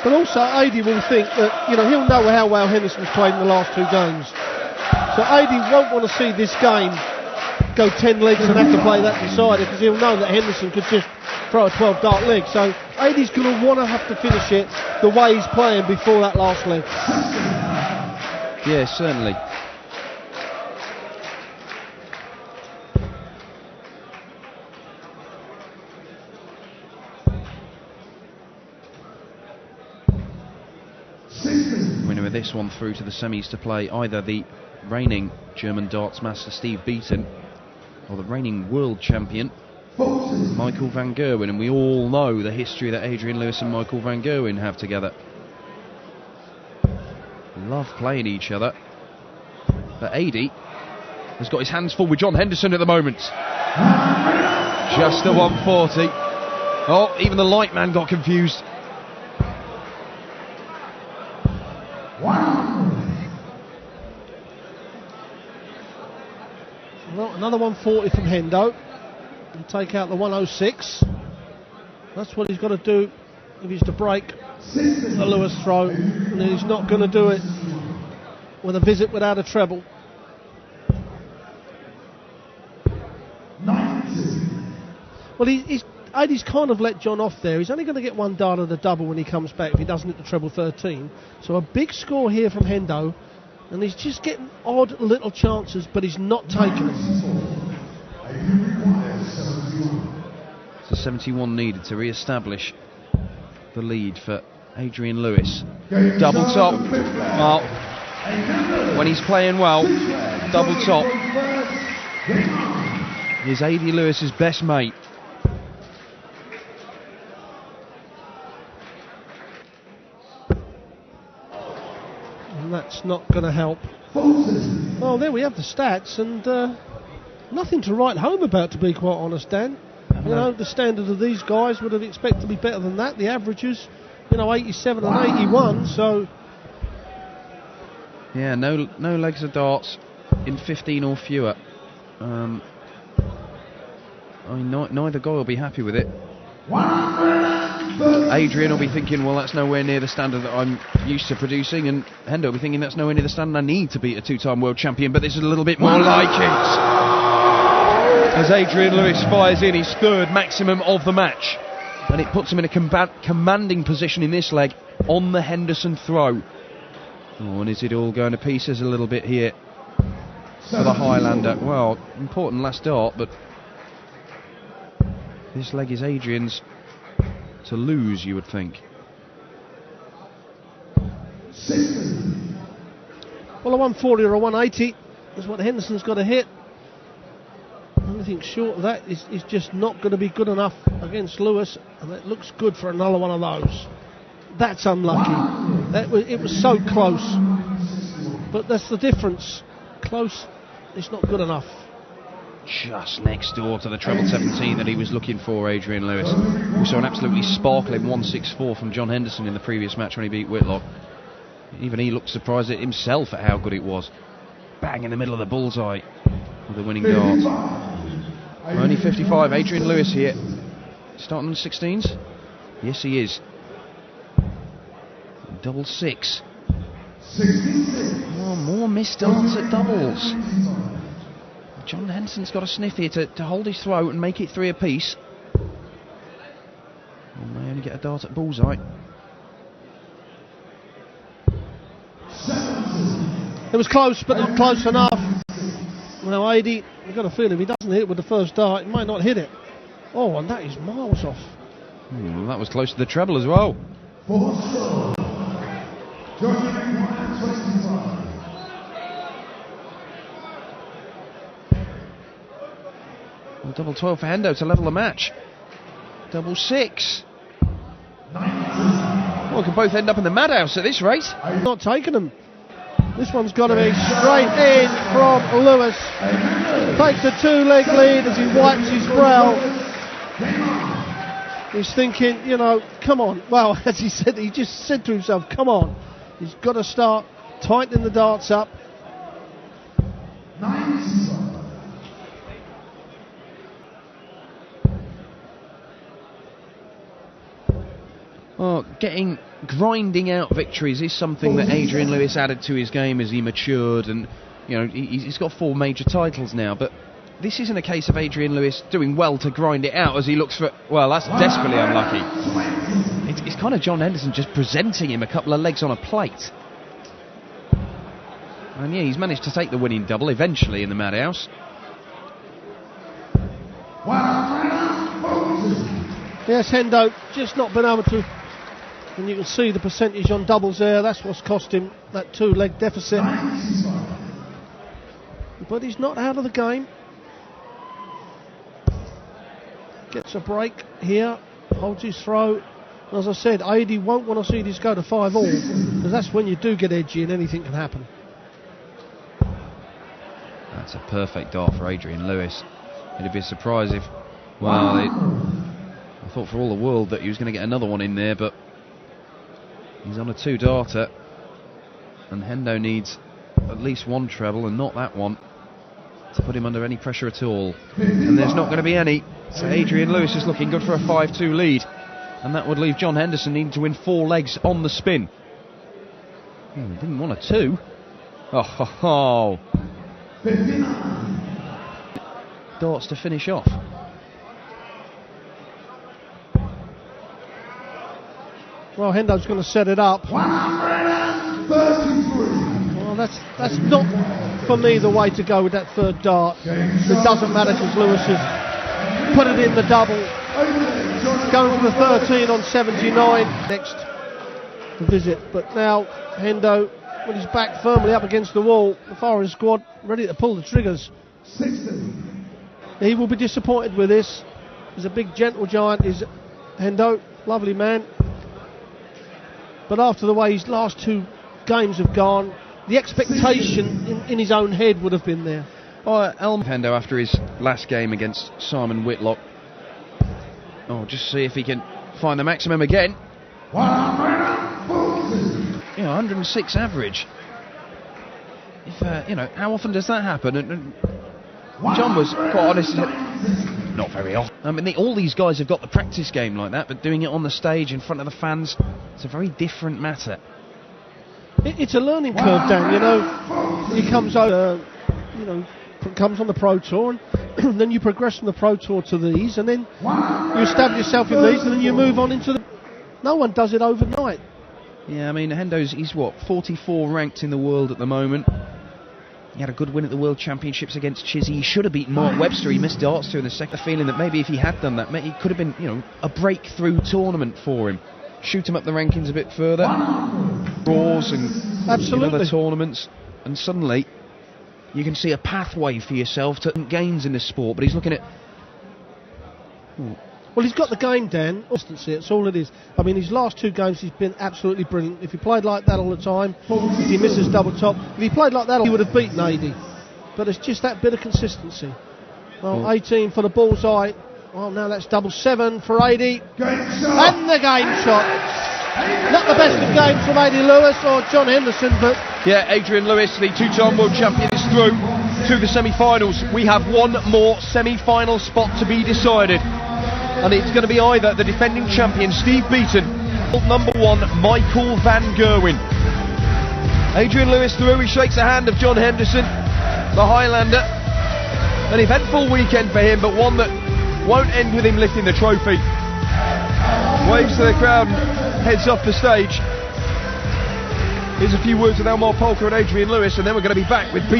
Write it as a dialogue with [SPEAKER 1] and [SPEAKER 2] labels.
[SPEAKER 1] But also, Adrian will think that, he'll know how well Henderson's played in the last 2 games. So Adrian won't want to see this game go 10 legs and have to play that decider, because he'll know that Henderson could just throw a 12-dart leg. So Adrian's going to want to have to finish it the way he's playing before that last leg.
[SPEAKER 2] Yeah, certainly. Winner of this one through to the semis to play either the reigning German darts master Steve Beaton or the reigning world champion Michael van Gerwen, and we all know the history that Adrian Lewis and Michael van Gerwen have together. Love playing each other. But Adi has got his hands full with John Henderson at the moment. Just a 140. Oh, even the light man got confused.
[SPEAKER 1] Well, another 140 from Hendo. And take out the 106. That's what he's got to do if he's to break the Lewis throw. And he's not going to do it with a visit without a treble. Well, Adie's kind of let John off there. He's only going to get 1 dart at the double when he comes back if he doesn't hit the treble 13. So a big score here from Hendo. And he's just getting odd little chances, but he's not taking them.
[SPEAKER 2] So 71 needed to re-establish the lead for Adrian Lewis. Double top. Well, when he's playing well, double top is Adrian Lewis's best mate.
[SPEAKER 1] And that's not going to help. Well, there we have the stats, and nothing to write home about, to be quite honest, Dan. You know, the standard of these guys would have expected to be better than that. The averages, 87 and 81, so...
[SPEAKER 2] Yeah, no legs of darts in 15 or fewer. Neither guy will be happy with it. Adrian will be thinking, well, that's nowhere near the standard that I'm used to producing, and Hendo will be thinking that's nowhere near the standard I need to beat a 2-time world champion, but this is a little bit more like it. As Adrian Lewis fires in his 3rd maximum of the match, and it puts him in a commanding position in this leg on the Henderson throw. Oh, and is it all going to pieces a little bit here for the Highlander? Well, important last dart, but this leg is Adrian's to lose, you would think.
[SPEAKER 1] Well, a 140 or a 180 is what Henderson's got to hit. Anything short of that is just not going to be good enough against Lewis, and it looks good for another one of those. That's unlucky. It was so close, but that's the difference. Close, it's not good enough.
[SPEAKER 2] Just next door to the treble 17 that he was looking for, Adrian Lewis. We saw an absolutely sparkling 164 from John Henderson in the previous match when he beat Whitlock. Even he looked surprised at himself at how good it was. Bang in the middle of the bullseye with the winning dart. Only 55, Adrian Lewis here. Starting on 16s? Yes, he is. Double 6. Oh, more missed darts at doubles. John Henderson's got a sniff here to hold his throat and make it 3 apiece. And they only get a dart at bullseye.
[SPEAKER 1] It was close, but not close enough. Well, Adi, I've got a feeling if he doesn't hit it with the first dart, he might not hit it. Oh, and that is miles off.
[SPEAKER 2] Well, that was close to the treble as well. Well, double 12 for Hendo to level the match. Double 6. Well, we can both end up in the madhouse at this rate.
[SPEAKER 1] Not taking them. This one's got to be straight in from Lewis. Takes the 2-leg lead as he wipes his brow. He's thinking, come on. Well, as he said, he just said to himself, come on. He's got to start tightening the darts up.
[SPEAKER 2] Oh, grinding out victories is something that Adrian Lewis added to his game as he matured, and you know, he's got 4 major titles now, but this isn't a case of Adrian Lewis doing well to grind it out as he looks for, well, that's desperately unlucky. It's kind of John Henderson just presenting him a couple of legs on a plate. And yeah, he's managed to take the winning double eventually in the Madhouse.
[SPEAKER 1] Yes, Hendo just not been able to, and you can see the percentage on doubles there. That's what's cost him that 2-leg deficit. But he's not out of the game. Gets a break here, holds his throw. As I said, Adi won't want to see this go to 5-all, because that's when you do get edgy and anything can happen.
[SPEAKER 2] That's a perfect dart for Adrian Lewis. It'd be a surprise if, well, I thought for all the world that he was going to get another one in there, but he's on a 2-darter, and Hendo needs at least one treble and not that one to put him under any pressure at all. And there's not going to be any. So Adrian Lewis is looking good for a 5-2 lead, and that would leave John Henderson needing to win 4 legs on the spin. Didn't want a 2. Oh, ho, ho. Darts to finish off.
[SPEAKER 1] Well, Hendo's going to set it up. Well, that's not, for me, the way to go with that 3rd dart. It doesn't matter because Lewis has put it in the double. Going for the 13 on 79 next visit. But now Hendo, with his back firmly up against the wall, the firing squad ready to pull the triggers. He will be disappointed with this. He's a big gentle giant, is Hendo, lovely man. But after the way his last 2 games have gone, the expectation in his own head would have been there.
[SPEAKER 2] Hendo after his last game against Simon Whitlock. Oh, just see if he can find the maximum again. 106 average. If how often does that happen? And John was quite honest, not very often. I mean, all these guys have got the practice game like that, but doing it on the stage in front of the fans, it's a very different matter.
[SPEAKER 1] It's a learning curve, Dan. He comes over, comes on the Pro Tour, and then you progress from the Pro Tour to these, and then you establish yourself in these, and then you move on into the... No one does it overnight.
[SPEAKER 2] Yeah, I mean, he's 44 ranked in the world at the moment. He had a good win at the World Championships against Chizzy. He should have beaten Mark Webster. He missed darts to in the second. Feeling that maybe if he had done that, it could have been, a breakthrough tournament for him. Shoot him up the rankings a bit further. Draws and other tournaments. And suddenly, you can see a pathway for yourself to gains in this sport. But he's looking at...
[SPEAKER 1] Well, he's got the game, Dan. That's all it is. I mean, his last 2 games, he's been absolutely brilliant. If he played like that all the time, if he misses double top, if he played like that, he would have beaten AD. But it's just that bit of consistency. Well, 18 for the bullseye. Well, now that's double 7 for AD. And the game shot. Not the best of games from AD Lewis or John Henderson, but...
[SPEAKER 2] Yeah, Adrian Lewis, the 2-time world champion, is through to the semi-finals. We have one more semi-final spot to be decided. And it's going to be either the defending champion Steve Beaton or number 1 Michael van Gerwen. Adrian Lewis through, he shakes the hand of John Henderson, the Highlander. An eventful weekend for him, but one that won't end with him lifting the trophy. Waves to the crowd and heads off the stage. Here's a few words with Elmar Polka and Adrian Lewis, and then we're going to be back with Beaton.